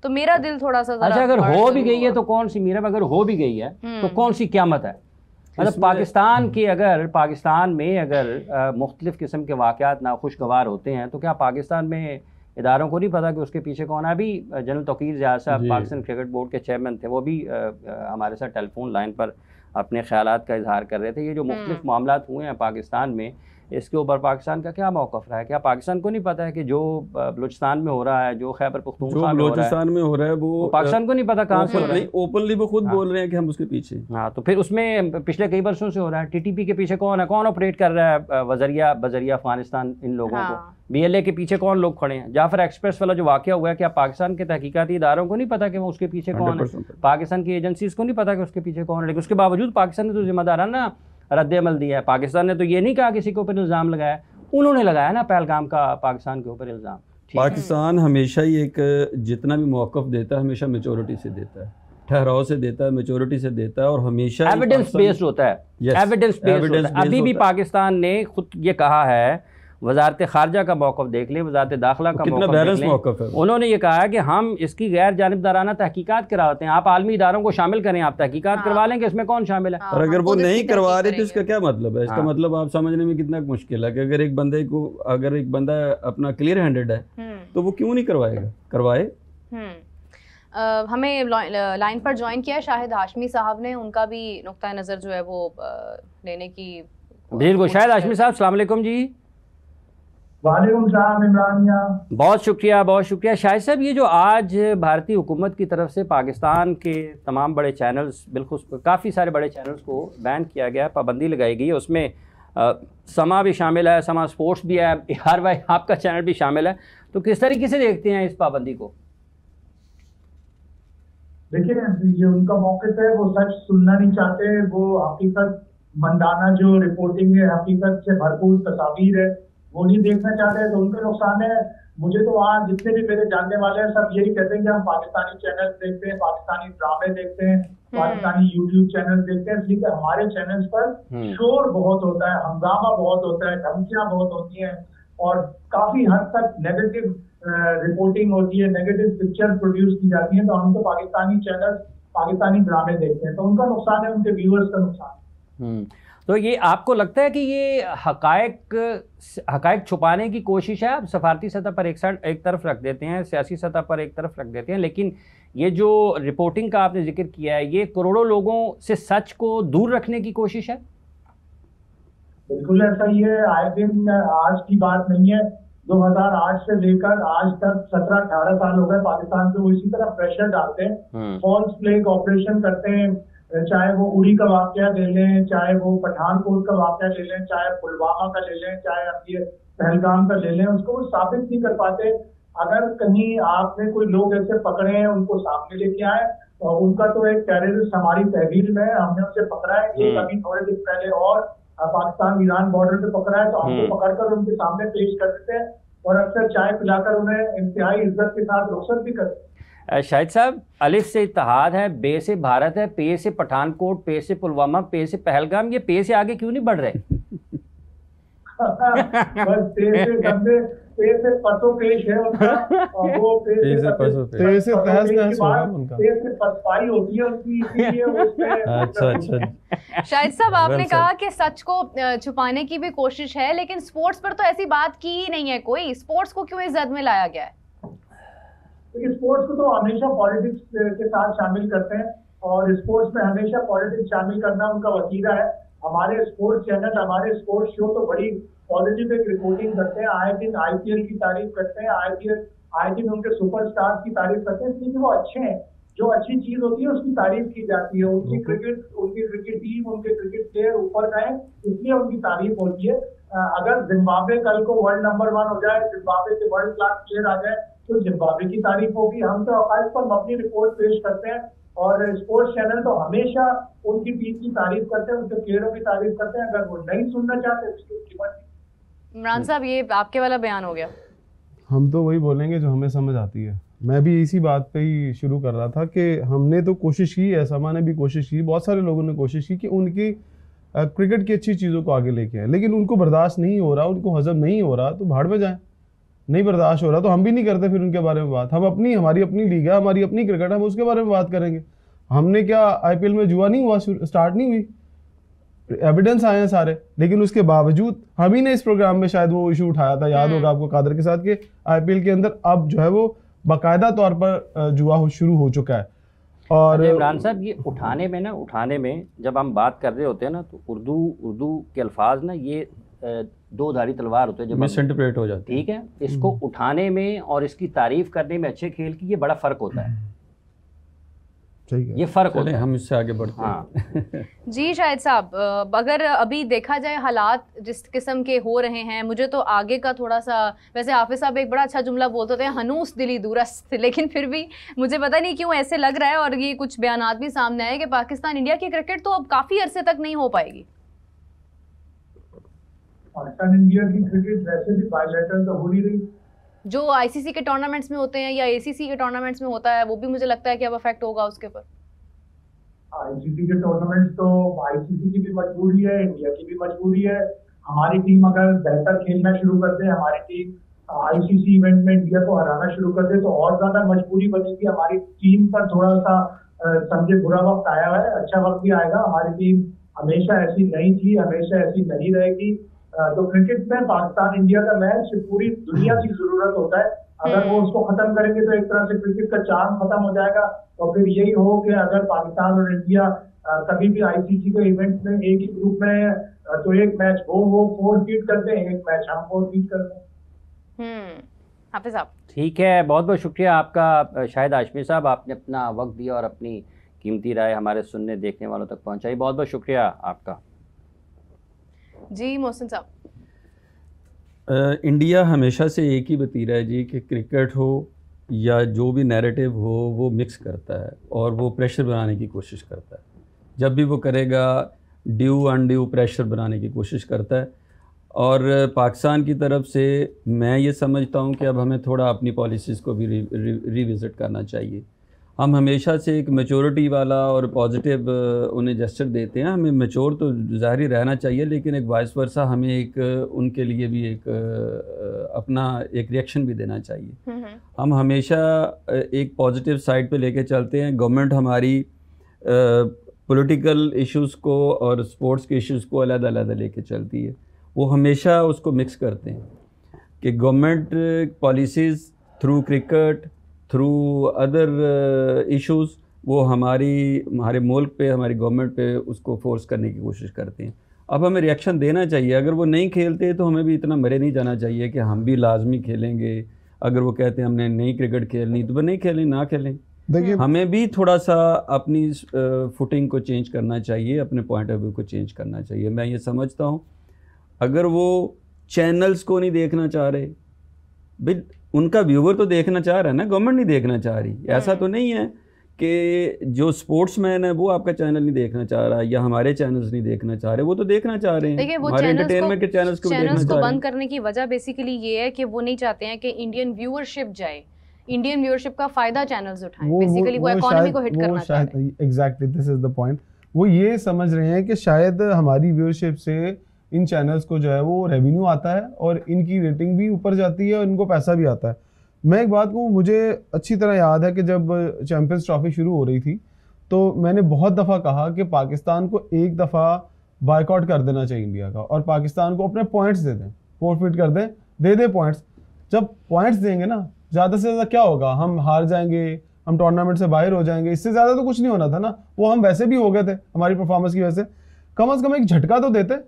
तो मेरा दिल थोड़ा सा अच्छा, अगर हो भी गई है तो कौन सी मीरा, अगर हो भी गई है तो कौन सी क़यामत है? मतलब पाकिस्तान में अगर मुख्तलिफ किस्म के वाक़यात नाखुशगवार होते हैं तो क्या पाकिस्तान में इदारों को नहीं पता कि उसके पीछे कौन है? अभी जनरल तौकीर ज़िया साहब पाकिस्तान क्रिकेट बोर्ड के चेयरमैन थे, वो भी हमारे साथ टेलीफोन लाइन पर अपने ख्यालात का इजहार कर रहे थे। ये जो मुख्तलिफ मामलात हुए हैं पाकिस्तान में, इसके ऊपर पाकिस्तान का क्या मौक़िफ़ रहा है? क्या पाकिस्तान को नहीं पता है कि जो बलूचिस्तान में हो रहा है, जो खैबर पख्तूनख्वा में हो रहा है वो पाकिस्तान को नहीं पता कहाँ से हो रहा है? ओपनली वो खुद बोल रहे हैं कि हम उसके पीछे। हाँ, तो फिर उसमें पिछले कई वर्षों से हो रहा है। TTP के पीछे कौन है? कौन ऑपरेट कर रहा है बजरिया अफगानिस्तान इन लोगों को? BLA के पीछे कौन लोग खड़े हैं? जाफर एक्सप्रेस वाला जो वाक़या हुआ है, क्या पाकिस्तान के तहकीकाती इदारों को नहीं पता कि वो उसके पीछे कौन है? पाकिस्तान की एजेंसीज़ को नहीं पता कि उसके पीछे कौन है? लेकिन उसके बावजूद पाकिस्तान ने तो जिम्मेदाराना रद्द अमल दिया है। पाकिस्तान ने तो ये नहीं कहा किसी के ऊपर इल्ज़ाम लगाया, उन्होंने लगाया ना पहलगाम का पाकिस्तान के ऊपर इल्ज़ाम। पाकिस्तान हमेशा ही एक जितना भी मौक़िफ़ देता है हमेशा मैच्योरिटी से देता है, ठहराव से देता है, मैच्योरिटी से देता है और हमेशा एविडेंस बेस्ड होता है। एविडेंस बेस्ड अभी भी पाकिस्तान ने खुद ये कहा है, वजारत खारजा का मौक़िफ़ देख लें, वजारत दाखिला का मौक़िफ़ है, उन्होंने ये कहा है कि हम इसकी गैर जानिबदाराना तहकीकात कराते हैं। आप आलमी इदारों को शामिल करें, आप तहकीकात करवा लें कि इसमें कौन शामिल है। और अगर वो नहीं करवा रहे तो इसका क्या मतलब है? इसका मतलब आप समझने में कितना मुश्किल है कि अगर एक बंदा अपना क्लियर हैंडेड है तो वो क्यों नहीं करवाए। हमें लाइन पर ज्वाइन किया है शाहिद हाशमी साहब ने, उनका भी नुक्ता नज़र जो है वो लेने की बिल्कुल। शाहिद हाशमी साहब, अस्सलाम वालेकुम जी। वालेकुम सलाम इमरान। बहुत शुक्रिया शाहिद साहब। ये जो आज भारतीय हुकूमत की तरफ से पाकिस्तान के तमाम बड़े चैनल्स, बिल्कुल काफ़ी सारे बड़े चैनल्स को बैन किया गया है, पाबंदी लगाई गई है, उसमें समा भी शामिल है, समा स्पोर्ट्स भी है, बिहार भाई आपका चैनल भी शामिल है, तो किस तरीके से देखते हैं इस पाबंदी को? देखिए, ये उनका मौक़िफ़ है, वो सच सुनना नहीं चाहते, वो हकीकत मंदाना जो रिपोर्टिंग है, हकीकत से भरपूर तस्वीर है, वो नहीं देखना चाहते, तो उनका नुकसान है। मुझे तो आज जितने भी मेरे जानने वाले हैं सब यही कहते हैं कि हम पाकिस्तानी चैनल देखते हैं, पाकिस्तानी ड्रामे देखते हैं, पाकिस्तानी YouTube चैनल देखते हैं, इसलिए हमारे चैनल्स पर शोर बहुत होता है, हंगामा बहुत होता है, धमकियां बहुत होती हैं और काफी हद तक नेगेटिव रिपोर्टिंग होती है, नेगेटिव पिक्चर प्रोड्यूस की जाती है। तो हम तो पाकिस्तानी चैनल, पाकिस्तानी ड्रामे देखते हैं, तो उनका नुकसान है, उनके व्यूअर्स का नुकसान। तो ये आपको लगता है कि ये हकायक छुपाने की कोशिश है? आप सफारती सतह पर एक तरफ रख देते हैं, सियासी सतह पर एक तरफ रख देते हैं, लेकिन ये जो रिपोर्टिंग का आपने जिक्र किया है, ये करोड़ों लोगों से सच को दूर रखने की कोशिश है? बिल्कुल ऐसा ही है। आए दिन, आज की बात नहीं है, 2008 से लेकर आज तक 17-18 साल हो गए पाकिस्तान पे, वो इसी तरह प्रेशर डालते हैं, फॉल्स फ्लैग ऑपरेशन करते हैं, चाहे वो उड़ी का वाकया ले लें, चाहे वो पठानकोट का वाकया ले लें, चाहे पुलवामा का ले लें, चाहे अब ये पहलगाम का ले लें, उसको वो साबित नहीं कर पाते। अगर कहीं आपने कोई लोग ऐसे पकड़े हैं, उनको सामने लेके आए, और उनका तो एक टेररिस्ट हमारी तहवील में है, हमने उसे पकड़ा है, एक अभी थोड़े दिन पहले और पाकिस्तान ईरान बॉर्डर पे पकड़ा है, तो हमको पकड़कर उनके सामने पेश कर देते हैं और अक्सर चाय पिलाकर उन्हें इंतहाई इज्जत के साथ रुखसत भी करते हैं। शाहिद साहब, अलिफ से इत्तेहाद है, बे से भारत है, पे से पठानकोट, पे से पुलवामा, पे से पहलगाम, ये पे से आगे क्यों नहीं बढ़ रहे? बस पे से पसो पेश है उनका, और वो पे से पसपाई होती है उनकी, इसीलिए अच्छा। शाहिद साहब, आपने कहा कि सच को छुपाने की भी कोशिश है, लेकिन स्पोर्ट्स पर तो ऐसी बात की ही नहीं है कोई। स्पोर्ट्स को क्यों इस जद में लाया गया है? स्पोर्ट्स को तो हमेशा पॉलिटिक्स के साथ शामिल करते हैं और स्पोर्ट्स में हमेशा पॉलिटिक्स शामिल करना उनका वतीरा है। हमारे स्पोर्ट्स चैनल, हमारे स्पोर्ट्स शो तो बड़ी पॉजिटिव एक रिपोर्टिंग करते हैं, आए दिन IPL की तारीफ करते हैं, आए दिन उनके सुपरस्टार्स की तारीफ करते हैं, इसलिए वो अच्छे हैं। जो अच्छी चीज होती है उसकी तारीफ की जाती है, उनकी क्रिकेट टीम, उनके क्रिकेट प्लेयर ऊपर गए, इसलिए उनकी तारीफ होती है। अगर जिम्बाब्वे कल को वर्ल्ड नंबर 1 हो जाए, जिम्बाब्वे के वर्ल्ड क्लास प्लेयर आ जाए, तो जिम्बाब्वे की तारीफ होगी। हम तो अकाल पर अपनी रिपोर्ट पेश करते हैं और स्पोर्ट्स चैनल तो हमेशा उनकी टीम की तारीफ करते हैं, उनके प्लेयरों की तारीफ करते हैं। अगर वो नहीं सुनना चाहते तो उसकी मर्जी। इमरान साहब, ये आपके वाला बयान हो गया। हम तो वही बोलेंगे जो हमें समझ आती है। मैं भी इसी बात पे ही शुरू कर रहा था कि हमने तो कोशिश की है, समा ने भी कोशिश की, बहुत सारे लोगों ने कोशिश की कि उनकी क्रिकेट की अच्छी चीज़ों को आगे लेके आए, लेकिन उनको बर्दाश्त नहीं हो रहा, उनको हजम नहीं हो रहा, तो भाड़ में जाएं। नहीं बर्दाश्त हो रहा तो हम भी नहीं करते फिर उनके बारे में बात। हम अपनी, हमारी अपनी लीग है, हमारी अपनी क्रिकेट है, हम उसके बारे में बात करेंगे। हमने क्या आईपीएल में जुआ नहीं हुआ, स्टार्ट नहीं हुई, एविडेंस आए हैं सारे, लेकिन उसके बावजूद हम ही ने इस प्रोग्राम में शायद वो इशू उठाया था, याद होगा आपको कादर के साथ, कि आईपीएल के अंदर अब जो है वो बाकायदा तौर पर जुआ शुरू हो चुका है। और इमरान साहब ये उठाने में जब हम बात कर रहे होते हैं ना, तो उर्दू के अल्फाज ना ये दो धारी तलवार होते हैं, जब मिसइंटरप्रेट हो जाती है। ठीक है, इसको उठाने में और इसकी तारीफ करने में अच्छे खेल की ये बड़ा फर्क होता है, ये फर्क होता है। हम इससे आगे बढ़ते हैं। जी शाहिद साहब, अगर अभी देखा जाए हालात जिस किस्म के हो रहे हैं, मुझे तो आगे का थोड़ा सा, वैसे हाफिज साहब एक बड़ा अच्छा जुमला बोलते थे, हनूस दिली दूरस्त, लेकिन फिर भी मुझे पता नहीं क्यों ऐसे लग रहा है, और ये कुछ बयानात भी सामने आए कि पाकिस्तान इंडिया की क्रिकेट तो अब काफी अरसे तक नहीं हो पाएगी। पाकिस्तान इंडिया की क्रिकेट वैसे भी बायलैटरल तो हो नहीं रही, जो आईसीसी के टूर्नामेंट्स में होते हैं या एसीसी के टूर्नामेंट्स में होता है, वो भी मुझे लगता है कि अब अफेक्ट होगा उसके ऊपर। आईसीसी के टूर्नामेंट तो आईसीसी की भी मजबूरी है, इंडिया की भी मजबूरी है। हमारी टीम अगर बेहतर खेलना शुरू कर दे, हमारी टीम आईसीसी इवेंट में इंडिया को हराना शुरू कर दे, तो और ज्यादा मजबूरी बनेगी। हमारी टीम पर थोड़ा सा समझे बुरा वक्त आया है, अच्छा वक्त भी आएगा। हमारी टीम हमेशा ऐसी नहीं थी, हमेशा ऐसी नहीं रहेगी। तो क्रिकेट में पाकिस्तान इंडिया का मैच पूरी दुनिया की जरूरत होता है। अगर वो उसको खत्म करेंगे तो एक तरह से क्रिकेट का चार्म खत्म हो जाएगा। और फिर यही हो कि अगर पाकिस्तान और इंडिया कभी भी आईसीसी के इवेंट में एक ही ग्रुप में है, तो एक मैच वो 4 फीट करते हैं, एक मैच हम 4 फीट करते हैं। हाफिज साहब ठीक है, बहुत बहुत शुक्रिया आपका शाहिद हाशमी साहब, आपने अपना वक्त दिया और अपनी कीमती राय हमारे सुनने देखने वालों तक पहुंचाई, बहुत बहुत शुक्रिया आपका। जी मोहसिन साहब, इंडिया हमेशा से एक ही बतीरा है जी, कि क्रिकेट हो या जो भी नैरेटिव हो वो मिक्स करता है और वो प्रेशर बनाने की कोशिश करता है। जब भी वो करेगा ड्यू अनड्यू प्रेशर बनाने की कोशिश करता है। और पाकिस्तान की तरफ से मैं ये समझता हूँ कि अब हमें थोड़ा अपनी पॉलिसीज़ को भी रिविज़िट करना चाहिए। हम हमेशा से एक मैच्योरिटी वाला और पॉजिटिव उन्हें जेस्चर देते हैं, हमें मैच्योर तो ज़ाहिर रहना चाहिए, लेकिन एक वाइस वर्सा हमें एक उनके लिए भी एक अपना एक रिएक्शन भी देना चाहिए। हम हमेशा एक पॉजिटिव साइड पे लेके चलते हैं। गवर्नमेंट हमारी पॉलिटिकल इश्यूज़ को और स्पोर्ट्स के इश्यूज़ को अलग-अलग लेके चलती है, वो हमेशा उसको मिक्स करते हैं कि government policies through cricket, through other issues वो हमारे मुल्क पे, हमारी गवर्नमेंट पे उसको फोर्स करने की कोशिश करते हैं। अब हमें रिएक्शन देना चाहिए। अगर वो नहीं खेलते तो हमें भी इतना मरे नहीं जाना चाहिए कि हम भी लाजमी खेलेंगे। अगर वो कहते हैं हमने नई क्रिकेट खेलनी तो वो नहीं खेलें, ना खेलें। देखिए, हमें भी थोड़ा सा अपनी फुटिंग को चेंज करना चाहिए, अपने पॉइंट ऑफ व्यू को चेंज करना चाहिए। मैं ये समझता हूँ अगर वो चैनल्स को नहीं देखना चाह रहे, भाई उनका व्यूवर तो देखना चाह रहा है ना, गवर्नमेंट नहीं देखना चाह रही। ऐसा तो नहीं है कि जो स्पोर्ट्समैन है वो आपका चैनल नहीं देखना चाह रहा या हमारे चैनल्स नहीं देखना चाह रहे, वो तो देखना चाह रहे हैं। हमारे एंटरटेनमेंट के चैनल्स को बंद करने की वजह बेसिकली ये है कि वो नहीं चाहते हैं कि इंडियन व्यूअरशिप जाए, इंडियन व्यूअरशिप का फायदा चैनल्स उठाएं। बेसिकली वो इकोनॉमी को हिट करना चाहते हैं। Exactly, this is the point. वो ये समझ रहे हैं कि शायद हमारी व्यूअरशिप से इन चैनल्स को जो है वो रेवेन्यू आता है और इनकी रेटिंग भी ऊपर जाती है और इनको पैसा भी आता है। मैं एक बात कहूँ, मुझे अच्छी तरह याद है कि जब चैंपियंस ट्रॉफी शुरू हो रही थी तो मैंने बहुत दफ़ा कहा कि पाकिस्तान को एक दफ़ा बायकॉट कर देना चाहिए इंडिया का, और पाकिस्तान को अपने पॉइंट्स दे दें, फोरफिट कर दें, दे दें पॉइंट्स। जब पॉइंट्स देंगे ना, ज़्यादा से ज़्यादा क्या होगा, हम हार जाएंगे, हम टूर्नामेंट से बाहर हो जाएंगे, इससे ज़्यादा तो कुछ नहीं होना था ना। वो हम वैसे भी हो गए थे हमारी परफॉर्मेंस की वजह से। कम से कम एक झटका तो देते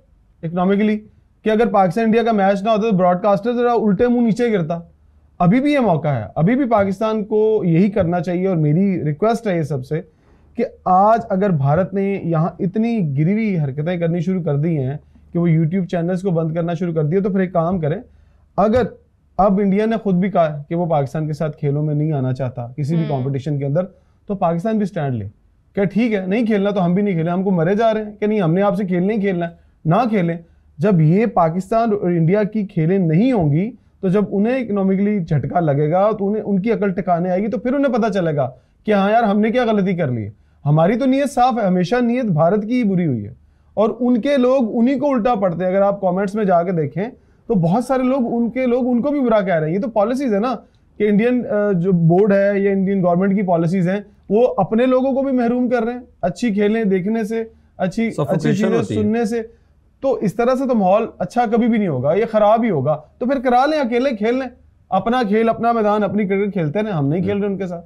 इकोनॉमिकली, कि अगर पाकिस्तान इंडिया का मैच ना होता तो ब्रॉडकास्टर जरा उल्टे मुंह नीचे गिरता। अभी भी ये मौका है, अभी भी पाकिस्तान को यही करना चाहिए। और मेरी रिक्वेस्ट है ये सबसे कि आज अगर भारत ने यहाँ इतनी गिरी हुई हरकतें करनी शुरू कर दी हैं कि वो यूट्यूब चैनल्स को बंद करना शुरू कर दिया, तो फिर एक काम करें, अगर अब इंडिया ने खुद भी कहा कि वो पाकिस्तान के साथ खेलों में नहीं आना चाहता किसी भी कॉम्पिटिशन के अंदर, तो पाकिस्तान भी स्टैंड ले, क्या ठीक है नहीं खेलना तो हम भी नहीं खेलें, हमको मरे जा रहे हैं कि नहीं हमने आपसे खेलना ही खेलना है, ना खेलें। जब ये पाकिस्तान और इंडिया की खेलें नहीं होंगी तो जब उन्हें इकोनॉमिकली झटका लगेगा तो उन्हें उनकी अकल टिकाने आएगी, तो फिर उन्हें पता चलेगा कि हाँ यार हमने क्या गलती कर ली है। हमारी तो नीयत साफ है, हमेशा नीयत भारत की ही बुरी हुई है और उनके लोग उन्हीं को उल्टा पड़ते हैं। अगर आप कमेंट्स में जाके देखें तो बहुत सारे लोग उनको भी बुरा कह रहे हैं। ये तो पॉलिसीज है ना कि इंडियन जो बोर्ड है या इंडियन गवर्नमेंट की पॉलिसीज हैं वो अपने लोगों को भी महरूम कर रहे हैं अच्छी खेलें देखने से, अच्छी चीजें सुनने से। तो इस तरह से तो माहौल अच्छा कभी भी नहीं होगा, ये खराब ही होगा। तो फिर करा लें, अकेले खेल लें, अपना खेल, अपना मैदान, अपनी क्रिकेट खेलते हैं, हम नहीं खेल रहे उनके साथ।